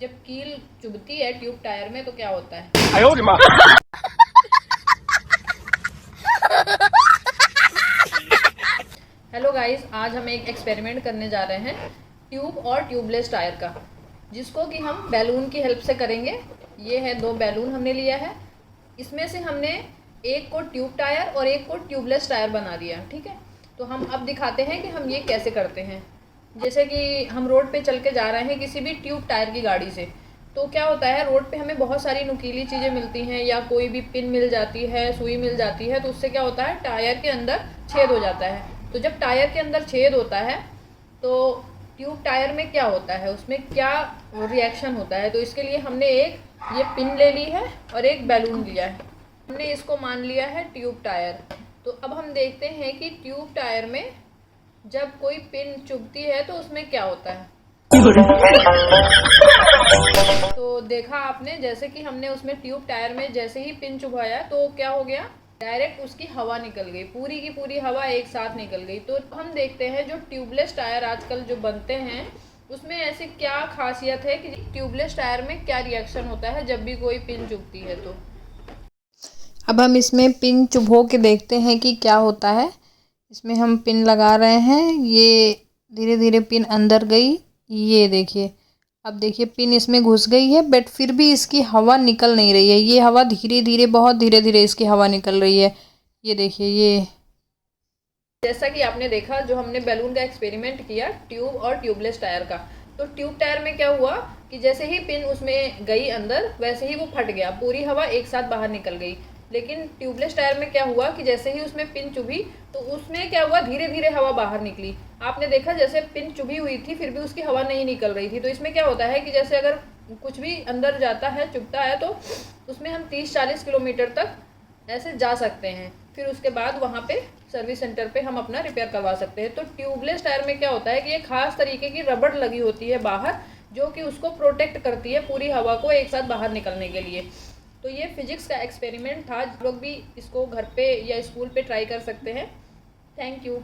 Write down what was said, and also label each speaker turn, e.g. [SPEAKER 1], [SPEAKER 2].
[SPEAKER 1] जब कील चुभती है ट्यूब टायर में तो क्या होता है? हेलो गाइस, आज हम एक एक्सपेरिमेंट करने जा रहे हैं ट्यूब और ट्यूबलेस टायर का, जिसको कि हम बैलून की हेल्प से करेंगे। ये है 2 बैलून हमने लिया है। इसमें से हमने एक को ट्यूब टायर और एक को ट्यूबलेस टायर बना दिया। ठीक है, तो हम अब दिखाते हैं कि हम ये कैसे करते हैं। जैसे कि हम रोड पे चल के जा रहे हैं किसी भी ट्यूब टायर की गाड़ी से, तो क्या होता है, रोड पे हमें बहुत सारी नुकीली चीज़ें मिलती हैं या कोई भी पिन मिल जाती है, सुई मिल जाती है, तो उससे क्या होता है, टायर के अंदर छेद हो जाता है। तो जब टायर के अंदर छेद होता है तो ट्यूब टायर में क्या होता है, उसमें क्या रिएक्शन होता है, तो इसके लिए हमने एक ये पिन ले ली है और एक बैलून लिया है। हमने इसको मान लिया है ट्यूब टायर। तो अब हम देखते हैं कि ट्यूब टायर में जब कोई पिन चुभती है तो उसमें क्या होता है। तो देखा आपने, जैसे कि हमने उसमें ट्यूब टायर में जैसे ही पिन चुभाया तो क्या हो गया, डायरेक्ट उसकी हवा निकल गई, पूरी की पूरी हवा एक साथ निकल गई। तो हम देखते हैं जो ट्यूबलेस टायर आजकल जो बनते हैं उसमें ऐसी क्या खासियत है कि ट्यूबलेस टायर में क्या रिएक्शन होता है जब भी कोई पिन चुभती है। तो अब हम इसमें पिन चुभो के देखते हैं कि क्या होता है। इसमें हम पिन लगा रहे हैं, ये धीरे धीरे पिन अंदर गई, ये देखिए। अब देखिए पिन इसमें घुस गई है, बट फिर भी इसकी हवा निकल नहीं रही है। ये हवा धीरे धीरे, बहुत धीरे धीरे इसकी हवा निकल रही है। ये देखिए, ये जैसा कि आपने देखा जो हमने बैलून का एक्सपेरिमेंट किया ट्यूब और ट्यूबलेस टायर का, तो ट्यूब टायर में क्या हुआ कि जैसे ही पिन उसमें गई अंदर वैसे ही वो फट गया, पूरी हवा एक साथ बाहर निकल गई। लेकिन ट्यूबलेस टायर में क्या हुआ कि जैसे ही उसमें पिन चुभी तो उसमें क्या हुआ, धीरे धीरे हवा बाहर निकली। आपने देखा जैसे पिन चुभी हुई थी फिर भी उसकी हवा नहीं निकल रही थी। तो इसमें क्या होता है कि जैसे अगर कुछ भी अंदर जाता है, चुभता है, तो उसमें हम 30-40 किलोमीटर तक ऐसे जा सकते हैं। फिर उसके बाद वहाँ पे सर्विस सेंटर पे हम अपना रिपेयर करवा सकते हैं। तो ट्यूबलेस टायर में क्या होता है कि एक खास तरीके की रबड़ लगी होती है बाहर, जो कि उसको प्रोटेक्ट करती है पूरी हवा को एक साथ बाहर निकलने के लिए। तो ये फिजिक्स का एक्सपेरिमेंट था, लोग भी इसको घर पे या स्कूल पे ट्राई कर सकते हैं। Thank you.